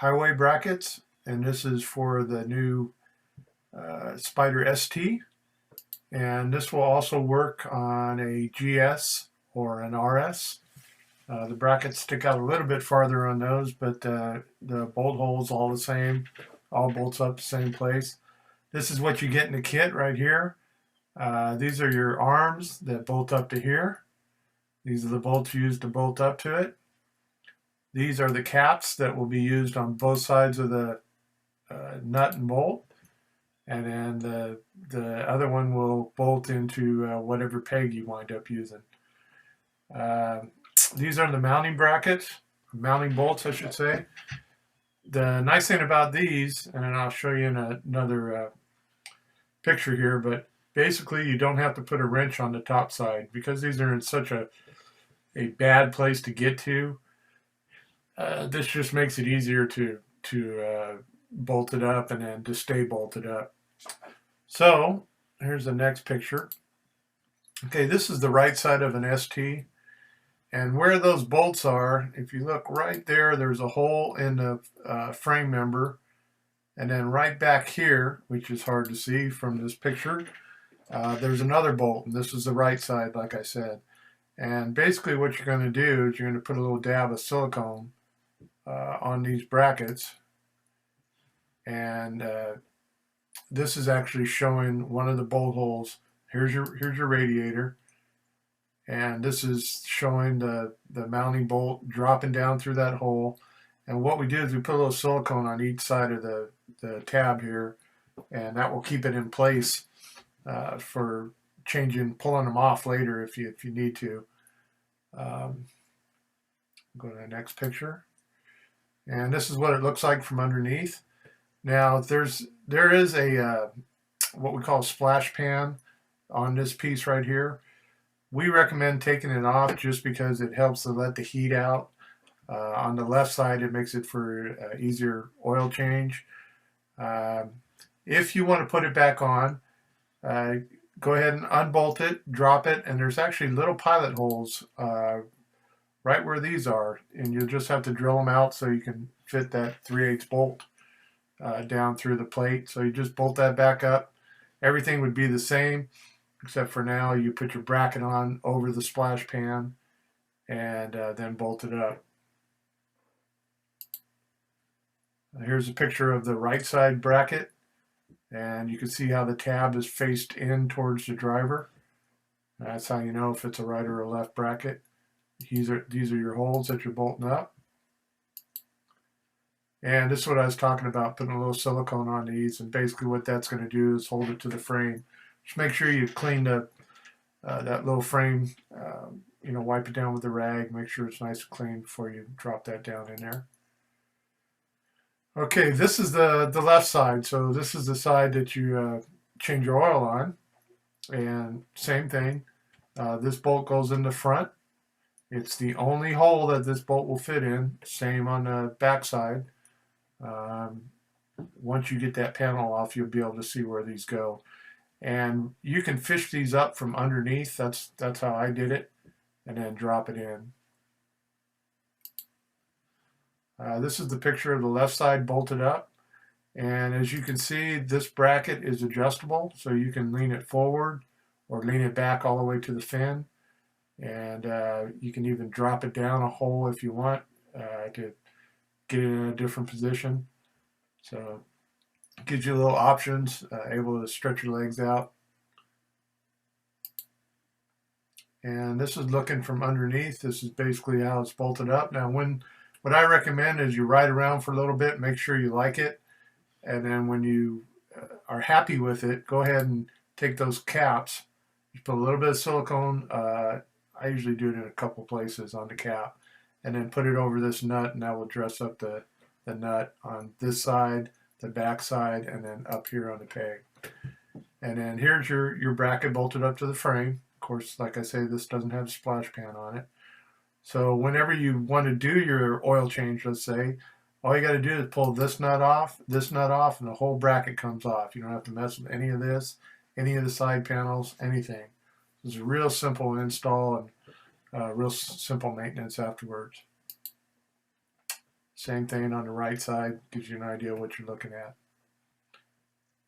highway brackets, and this is for the new Spyder ST. And this will also work on a GS or an RS. The brackets stick out a little bit farther on those, but the bolt holes all the same. All bolts up the same place. This is what you get in the kit right here. These are your arms that bolt up to here. These are the bolts used to bolt up to it. These are the caps that will be used on both sides of the nut and bolt. And then the other one will bolt into whatever peg you wind up using. These are the mounting brackets, mounting bolts, I should say. The nice thing about these, and I'll show you in another picture here, but basically you don't have to put a wrench on the top side because these are in such a bad place to get to. This just makes it easier to bolt it up and then to stay bolted up. So here's the next picture. Okay, this is the right side of an ST. And where those bolts are, if you look right there, there's a hole in the frame member. And then right back here, which is hard to see from this picture, there's another bolt. And this is the right side, like I said. And basically what you're going to do is you're going to put a little dab of silicone on these brackets. And this is actually showing one of the bolt holes. Here's your radiator. And this is showing the mounting bolt dropping down through that hole. And what we do is we put a little silicone on each side of the tab here, and that will keep it in place for pulling them off later if you need to. Go to the next picture. And this is what it looks like from underneath. Now there is a what we call a splash pan on this piece right here. We recommend taking it off just because it helps to let the heat out. On the left side, it makes it for easier oil change. If you want to put it back on, go ahead and unbolt it, drop it, and there's actually little pilot holes right where these are, and you'll just have to drill them out so you can fit that 3/8 bolt down through the plate. So you just bolt that back up. Everything would be the same, except for now you put your bracket on over the splash pan and then bolt it up. Here's a picture of the right side bracket, and you can see how the tab is faced in towards the driver. That's how you know if it's a right or a left bracket. These are your holes that you're bolting up. And this is what I was talking about, putting a little silicone on these, and basically what that's going to do is hold it to the frame. Just make sure you clean that little frame, wipe it down with a rag, make sure it's nice and clean before you drop that down in there. Okay, this is the left side. So this is the side that you change your oil on. And same thing, this bolt goes in the front. It's the only hole that this bolt will fit in. Same on the back side. Once you get that panel off, you'll be able to see where these go. And you can fish these up from underneath. That's how I did it. And then drop it in. This is the picture of the left side bolted up. And as you can see, this bracket is adjustable. So you can lean it forward or lean it back all the way to the fin. And you can even drop it down a hole if you want to get it in a different position. So it gives you little options, able to stretch your legs out. And this is looking from underneath. This is basically how it's bolted up. Now, what I recommend is you ride around for a little bit, make sure you like it. And then when you are happy with it, go ahead and take those caps. You put a little bit of silicone. I usually do it in a couple places on the cap. And then put it over this nut, and that will dress up the nut on this side, the back side, and then up here on the peg. And then here's your bracket bolted up to the frame. Of course, like I say, this doesn't have a splash pan on it. So whenever you want to do your oil change, let's say, all you got to do is pull this nut off, and the whole bracket comes off. You don't have to mess with any of this, any of the side panels, anything. It's a real simple install and real simple maintenance afterwards. Same thing on the right side, gives you an idea what you're looking at.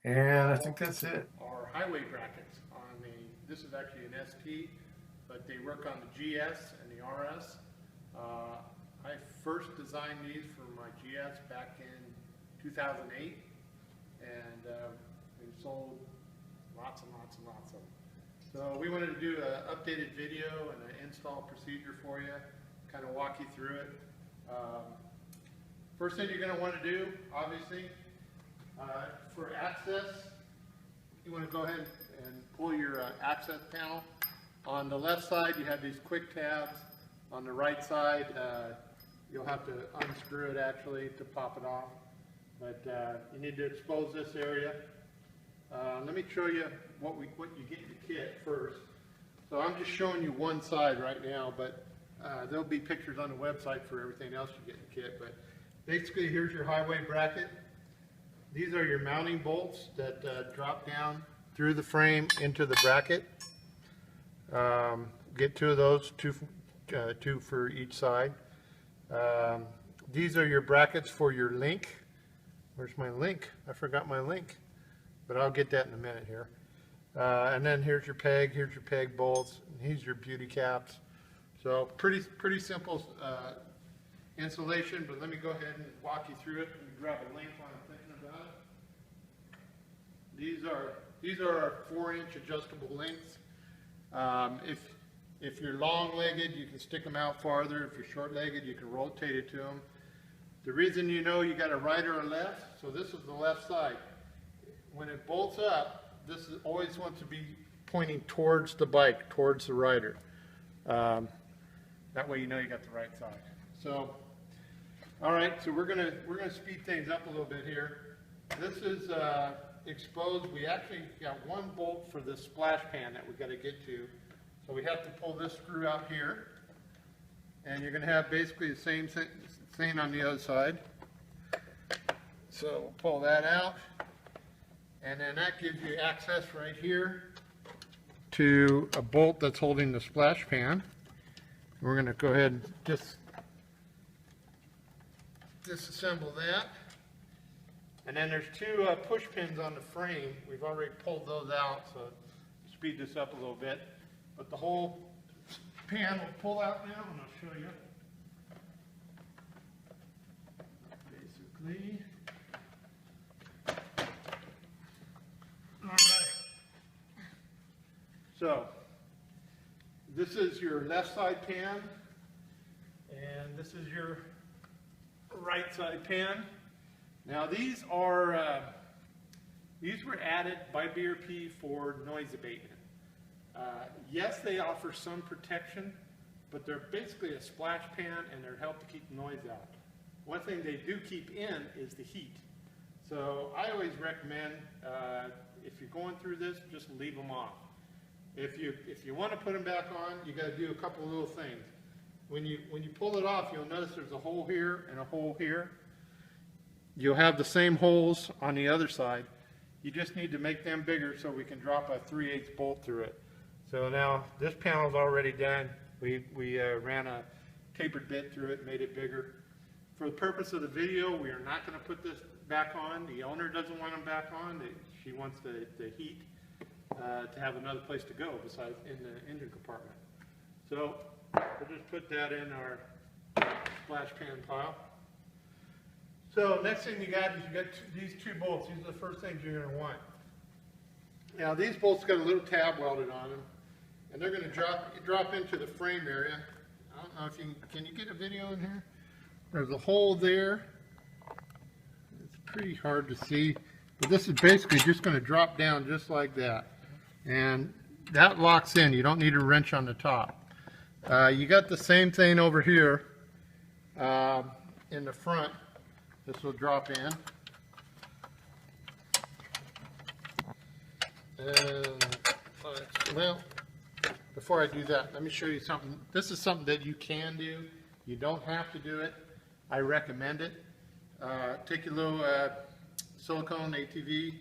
And I think that's it. Our highway brackets on this is actually an ST, but they work on the GS and the RS. I first designed these for my GS back in 2008, and we sold lots and lots and lots of them. So we wanted to do an updated video and an install procedure for you, kind of walk you through it. First thing you're going to want to do, obviously, for access, you want to go ahead and pull your access panel. On the left side, you have these quick tabs. On the right side, you'll have to unscrew it actually to pop it off. But you need to expose this area. Let me show you what you get in the kit first. So I'm just showing you one side right now, but there'll be pictures on the website for everything else you get in the kit. But basically, here's your highway bracket. These are your mounting bolts that drop down through the frame into the bracket. Get two of those, two for each side. These are your brackets for your link. Where's my link? I forgot my link, but I'll get that in a minute here. And then here's your peg bolts, and here's your beauty caps. So pretty simple installation, but let me go ahead and walk you through it. Let me grab a link while I'm thinking about it. These are our 4-inch adjustable links. If you're long-legged, you can stick them out farther. If you're short-legged, you can rotate it to them. The reason you know you got a right or a left, so this is the left side. When it bolts up, this always wants to be pointing towards the bike, towards the rider. That way you know you got the right side. So, all right, so we're gonna speed things up a little bit here. This is exposed. We actually got one bolt for this splash pan that we got to get to. So we have to pull this screw out here, and you're going to have basically the same thing on the other side. So we'll pull that out, and then that gives you access right here to a bolt that's holding the splash pan. We're going to go ahead and just disassemble that. And then there's two push pins on the frame. We've already pulled those out, so speed this up a little bit. But the whole pan will pull out now, and I'll show you. Basically. All right. So this is your left side pan, and this is your right side pan. Now these were added by BRP for noise abatement. Yes, they offer some protection, but they're basically a splash pan, and they're help to keep the noise out. One thing they do keep in is the heat. So I always recommend, if you're going through this, just leave them off. If you want to put them back on, you got to do a couple of little things. When you pull it off, you'll notice there's a hole here and a hole here. You'll have the same holes on the other side. You just need to make them bigger so we can drop a 3/8 bolt through it. So now this panel's already done. We ran a tapered bit through it, made it bigger. For the purpose of the video, we are not going to put this back on. The owner doesn't want them back on. She wants the heat to have another place to go besides in the engine compartment. So we'll just put that in our splash pan pile. So next thing you got is you got these two bolts. These are the first things you're going to want. Now these bolts got a little tab welded on them, and they're going to drop into the frame area. I don't know if can you get a video in here? There's a hole there. It's pretty hard to see, but this is basically just going to drop down just like that, and that locks in. You don't need a wrench on the top. You got the same thing over here in the front. This will drop in. And, well, before I do that, let me show you something. This is something that you can do. You don't have to do it. I recommend it. Take your little silicone ATV,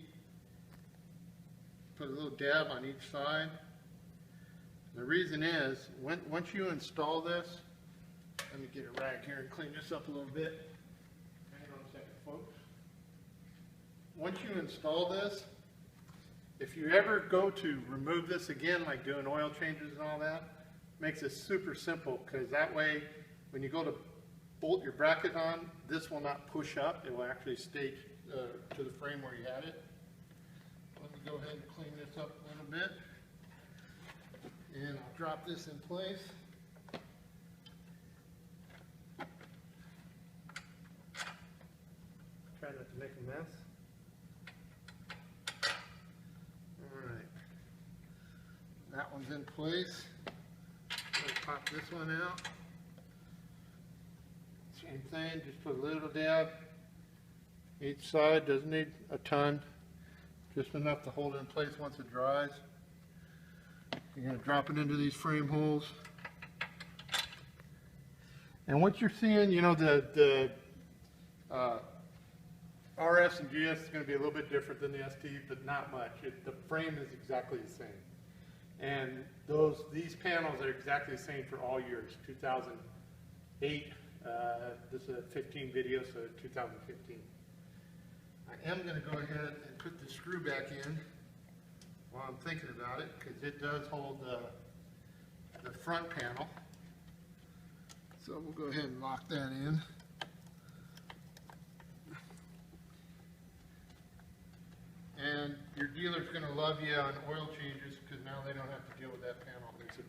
put a little dab on each side. The reason is, once you install this, let me get a rag here and clean this up a little bit. once you install this, if you ever go to remove this again, like doing oil changes and all that, makes it super simple, because that way, when you go to bolt your bracket on, this will not push up. It will actually stay to the frame where you had it. Let me go ahead and clean this up a little bit. And I'll drop this in place. Try not to make a mess. Alright. That one's in place. Let's pop this one out. Same thing, just put a little dab each side, doesn't need a ton, just enough to hold it in place once it dries. You're going to drop it into these frame holes. And what you're seeing, you know, the RS and GS is going to be a little bit different than the ST, but not much. The frame is exactly the same. And these panels are exactly the same for all years, 2008. This is a 15 video, so 2015. I am going to go ahead and put the screw back in while I'm thinking about it, because it does hold the front panel. So we'll go ahead and lock that in. And your dealer's going to love you on oil changes, because now they don't have to deal with that panel. It makes it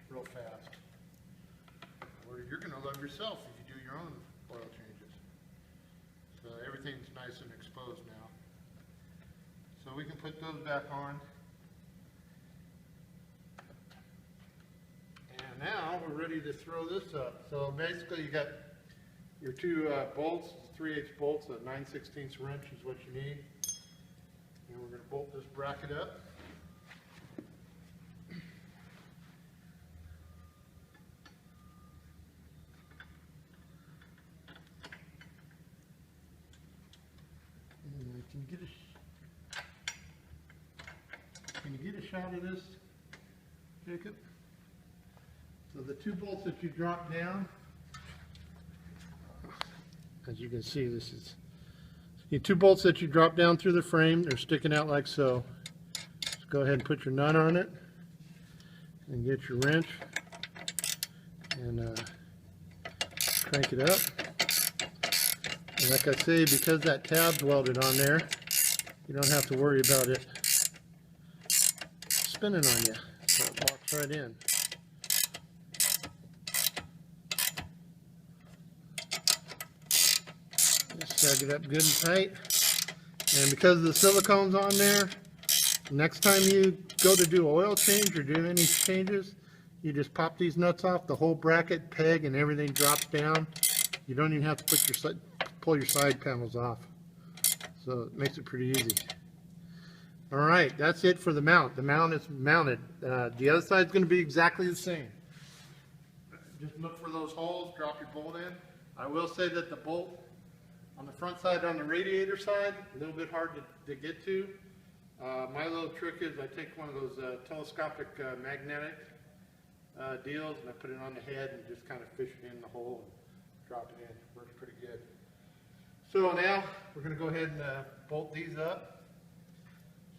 real fast. Or you're going to love yourself if you do your own oil changes. So everything's nice and exposed now. So we can put those back on. And now we're ready to throw this up. So basically you got your two bolts, 3/8 bolts, a 9/16 wrench is what you need. And we're going to bolt this bracket up. Can you get a shot of this, Jacob? So the two bolts that you drop down, as you can see, this is the two bolts that you drop down through the frame. They're sticking out like so. Just go ahead and put your nut on it and get your wrench and crank it up. And like I say, because that tab's welded on there, you don't have to worry about it spinning on you. So it locks right in. Just snug it up good and tight. And because the silicone's on there, next time you go to do oil change or do any changes, you just pop these nuts off, the whole bracket, peg, and everything drops down. You don't even have to pull your side panels off. So it makes it pretty easy. All right, that's it for the mount. The mount is mounted. The other side is going to be exactly the same. Just look for those holes, drop your bolt in. I will say that the bolt on the front side, on the radiator side, a little bit hard to get to. My little trick is I take one of those telescopic magnetic deals and I put it on the head and just kind of fish it in the hole and drop it in. Works pretty good. So now we're going to go ahead and bolt these up.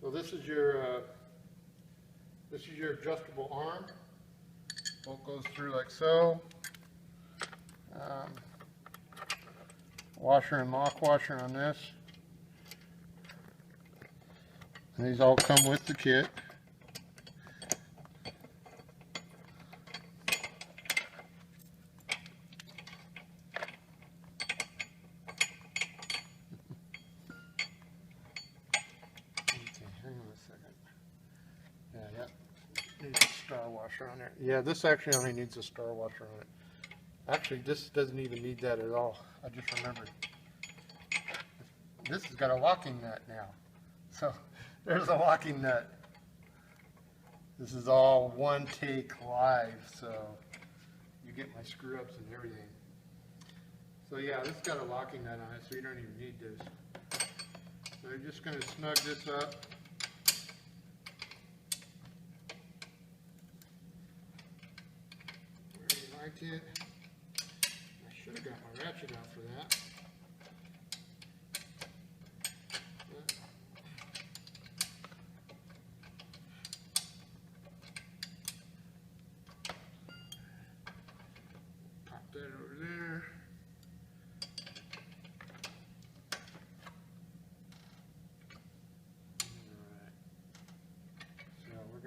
So this is your adjustable arm. Bolt goes through like so. Washer and lock washer on this. And these all come with the kit. On there. Yeah, this actually only needs a star washer on it. Actually, this doesn't even need that at all. I just remembered. This has got a locking nut now. So there's a locking nut. This is all one take live, so you get my screw ups and everything. So yeah, this has got a locking nut on it, so you don't even need this. So I'm just going to snug this up. It. I should have got my ratchet out for that.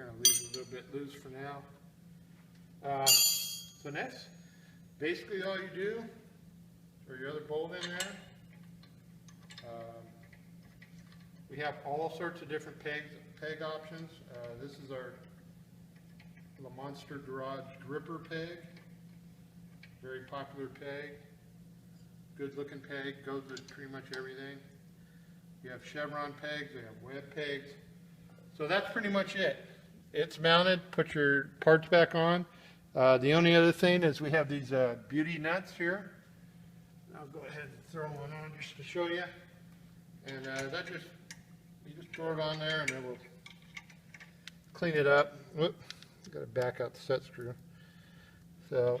We're going to leave it a little bit loose for now. So next, basically all you do, throw your other bolt in there. We have all sorts of different peg options. This is our Monster Garage gripper peg. Very popular peg. Good looking peg, goes with pretty much everything. We have chevron pegs, we have web pegs. So that's pretty much it. It's mounted, put your parts back on. The only other thing is we have these beauty nuts here. I'll go ahead and throw one on just to show you. And you just throw it on there and then we'll clean it up. Whoop, got to back out the set screw. So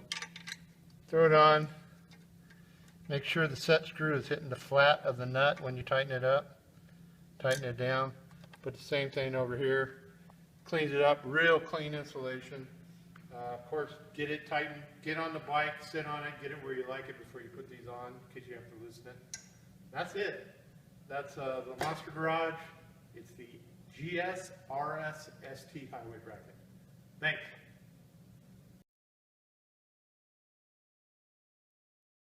throw it on. Make sure the set screw is hitting the flat of the nut when you tighten it up. Tighten it down. Put the same thing over here. Cleans it up, real clean installation. Of course, get it tightened, get on the bike, sit on it, get it where you like it before you put these on, in case you have to loosen it. That's it. That's the Monster Garage. It's the GS RS ST highway bracket. Thanks.